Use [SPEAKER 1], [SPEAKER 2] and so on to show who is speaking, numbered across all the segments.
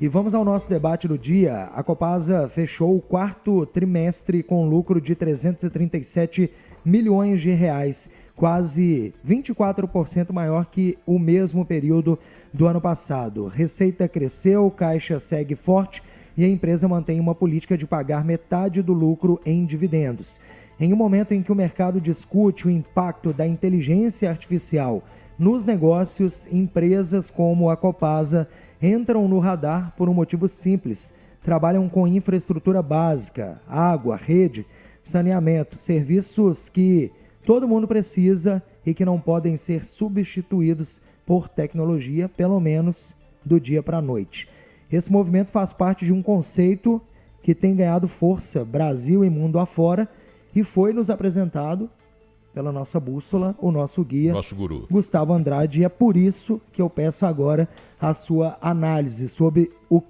[SPEAKER 1] E vamos ao nosso debate do dia. A Copasa fechou o quarto trimestre com lucro de 337 milhões de reais, quase 24% maior que o mesmo período do ano passado. Receita cresceu, caixa segue forte e a empresa mantém uma política de pagar metade do lucro em dividendos. Em um momento em que o mercado discute o impacto da inteligência artificial nos negócios, empresas como a Copasa entram no radar por um motivo simples. Trabalham com infraestrutura básica, água, rede, saneamento, serviços que todo mundo precisa e que não podem ser substituídos por tecnologia, pelo menos do dia para a noite. Esse movimento faz parte de um conceito que tem ganhado força Brasil e mundo afora e foi nos apresentado pela nossa bússola, o nosso guia,
[SPEAKER 2] nosso guru,
[SPEAKER 1] Gustavo Andrade, e é por isso que eu peço agora a sua análise sobre o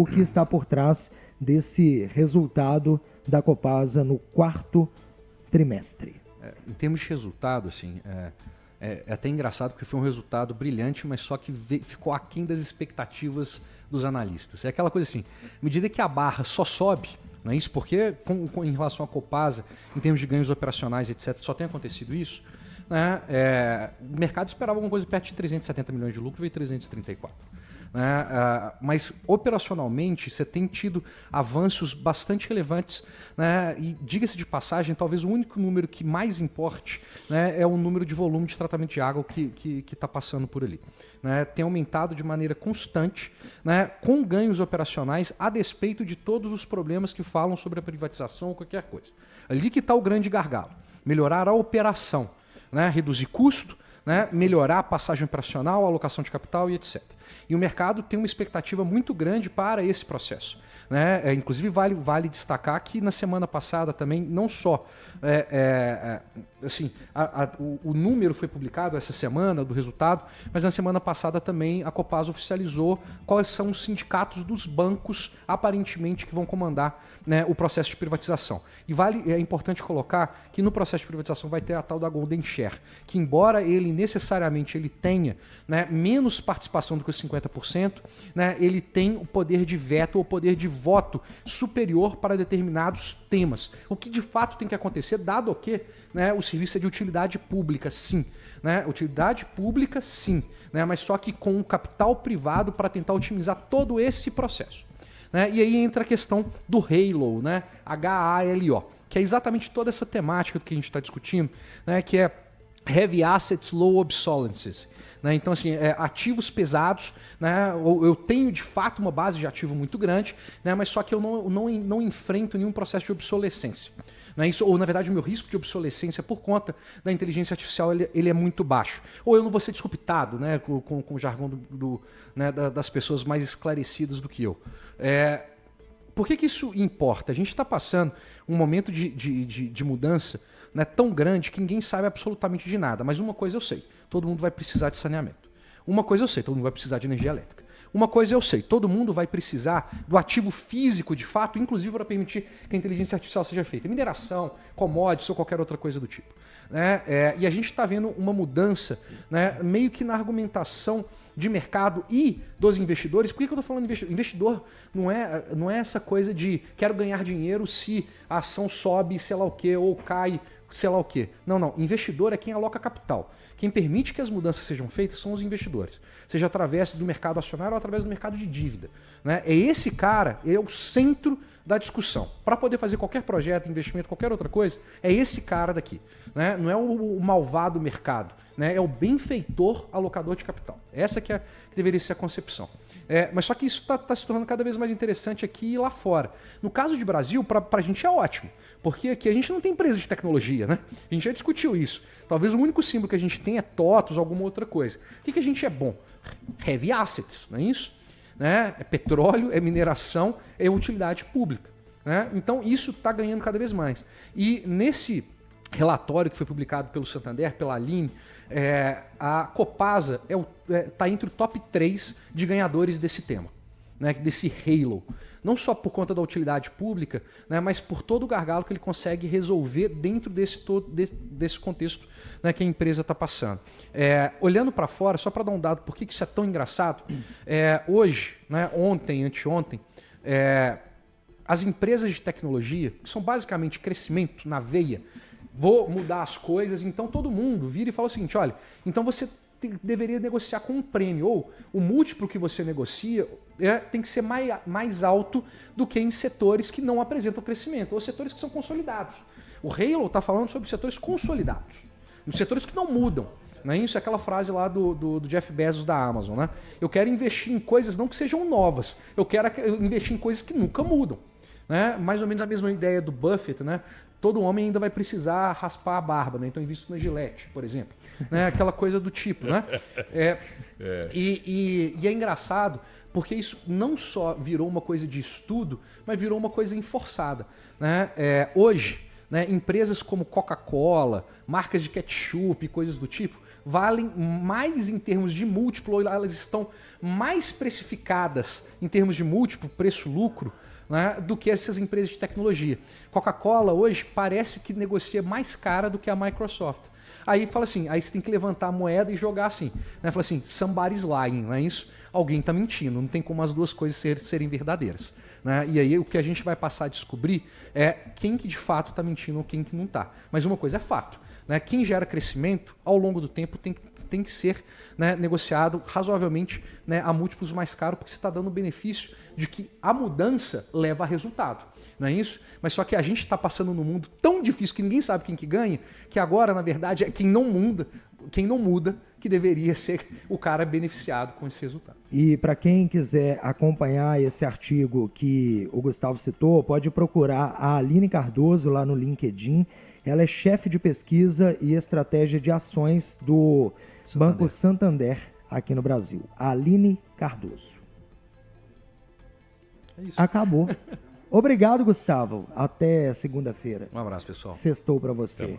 [SPEAKER 1] que está por trás desse resultado da Copasa no quarto trimestre.
[SPEAKER 3] Em termos de resultado, assim, é até engraçado porque foi um resultado brilhante, mas só que ficou aquém das expectativas dos analistas. É aquela coisa assim, à medida que a barra só sobe, não é isso? Porque em relação à Copasa, em termos de ganhos operacionais, etc., só tem acontecido isso, né? O mercado esperava alguma coisa perto de 370 milhões de lucro, veio 334. Né? Mas operacionalmente você tem tido avanços bastante relevantes, né? E diga-se de passagem, talvez o único número que mais importe, né, é o número de volume de tratamento de água que está passando por ali. Né? Tem aumentado de maneira constante, né, com ganhos operacionais a despeito de todos os problemas que falam sobre a privatização ou qualquer coisa. Ali que está o grande gargalo. Melhorar a operação, né, reduzir custo, né, melhorar a passagem operacional, a alocação de capital e etc. E o mercado tem uma expectativa muito grande para esse processo. Né? Inclusive, vale destacar que na semana passada também, não só assim, o número foi publicado essa semana do resultado, mas na semana passada também a Copasa oficializou quais são os sindicatos dos bancos, aparentemente, que vão comandar, né, o processo de privatização. E é importante colocar que no processo de privatização vai ter a tal da Golden Share, que embora ele necessariamente tenha, né, menos participação do que os 50%, né, ele tem o poder de veto ou o poder de voto superior para determinados temas. O que de fato tem que acontecer, dado que, né, o serviço é de utilidade pública, sim. Né? Utilidade pública, sim. Né? Mas só que com o capital privado para tentar otimizar todo esse processo. Né? E aí entra a questão do HALO, né? HALO, que é exatamente toda essa temática que a gente está discutindo, né? Que é Heavy Assets, Low Obsolescence. Né? Então, assim, ativos pesados, né? Eu tenho de fato uma base de ativo muito grande, né? Mas só que eu não enfrento nenhum processo de obsolescência. Né? Isso, ou, na verdade, o meu risco de obsolescência por conta da inteligência artificial ele é muito baixo. Ou eu não vou ser disruptado, né? com o jargão né? das pessoas mais esclarecidas do que eu. Por que isso importa? A gente está passando um momento de mudança, né, tão grande que ninguém sabe absolutamente de nada. Mas uma coisa eu sei, todo mundo vai precisar de saneamento. Uma coisa eu sei, todo mundo vai precisar de energia elétrica. Uma coisa eu sei, todo mundo vai precisar do ativo físico, de fato, inclusive para permitir que a inteligência artificial seja feita. Mineração, commodities ou qualquer outra coisa do tipo. Né? E a gente está vendo uma mudança, né, meio que na argumentação de mercado e dos investidores. Por que eu estou falando investidor? Investidor não é essa coisa de quero ganhar dinheiro se a ação sobe, sei lá o quê, ou cai, sei lá o quê. Não. Investidor é quem aloca capital. Quem permite que as mudanças sejam feitas são os investidores. Seja através do mercado acionário ou através do mercado de dívida. Né? Esse cara é o centro da discussão. Para poder fazer qualquer projeto, investimento, qualquer outra coisa, é esse cara daqui. Né? Não é o malvado mercado. Né? É o benfeitor alocador de capital. Essa que deveria ser a concepção. Mas só que isso está se tornando cada vez mais interessante aqui e lá fora. No caso de Brasil, para a gente é ótimo. Porque aqui a gente não tem empresa de tecnologia, né? A gente já discutiu isso. Talvez o único símbolo que a gente tem é TOTOS, alguma outra coisa. O que a gente é bom? Heavy assets, não é isso? Né? É petróleo, é mineração, é utilidade pública. Né? Então isso está ganhando cada vez mais. E nesse relatório que foi publicado pelo Santander, pela Aline, a Copasa está entre o top 3 de ganhadores desse tema. né, desse halo. Não só por conta da utilidade pública, né, mas por todo o gargalo que ele consegue resolver dentro desse contexto, né, que a empresa está passando. Olhando para fora, só para dar um dado por que isso é tão engraçado, hoje, né, ontem, anteontem, as empresas de tecnologia, que são basicamente crescimento na veia, vou mudar as coisas, então todo mundo vira e fala o seguinte, olha, então você deveria negociar com um prêmio, ou o múltiplo que você negocia tem que ser mais alto do que em setores que não apresentam crescimento, ou setores que são consolidados. O Halo está falando sobre setores consolidados, nos setores que não mudam. Não é isso? É aquela frase lá do Jeff Bezos da Amazon. Né? Eu quero investir em coisas não que sejam novas, eu quero investir em coisas que nunca mudam. Né? Mais ou menos a mesma ideia do Buffett, né? Todo homem ainda vai precisar raspar a barba, né? Então invisto na Gillette, por exemplo. Né? Aquela coisa do tipo. Né? E é engraçado porque isso não só virou uma coisa de estudo, mas virou uma coisa enforçada. Né? Hoje, né, empresas como Coca-Cola, marcas de ketchup e coisas do tipo, valem mais em termos de múltiplo, elas estão mais precificadas em termos de múltiplo, preço-lucro, né, do que essas empresas de tecnologia. Coca-Cola hoje parece que negocia mais cara do que a Microsoft. Aí fala assim, aí você tem que levantar a moeda e jogar assim. Né? Fala assim, somebody's lying, não é isso? Alguém está mentindo, não tem como as duas coisas serem verdadeiras. Né? E aí o que a gente vai passar a descobrir é quem que de fato está mentindo ou quem que não está. Mas uma coisa é fato. Né? Quem gera crescimento, ao longo do tempo, tem que ser, né, negociado razoavelmente, né, a múltiplos mais caros, porque você está dando o benefício de que a mudança leva a resultado. Não é isso? Mas só que a gente está passando num mundo tão difícil que ninguém sabe quem que ganha, que agora, na verdade, é quem não muda, que deveria ser o cara beneficiado com esse resultado.
[SPEAKER 1] E para quem quiser acompanhar esse artigo que o Gustavo citou, pode procurar a Aline Cardoso lá no LinkedIn. Ela é chefe de pesquisa e estratégia de ações do Banco Santander aqui no Brasil. Aline Cardoso.
[SPEAKER 3] É isso.
[SPEAKER 1] Acabou. Obrigado, Gustavo. Até segunda-feira.
[SPEAKER 3] Um abraço, pessoal.
[SPEAKER 1] Sextou para você.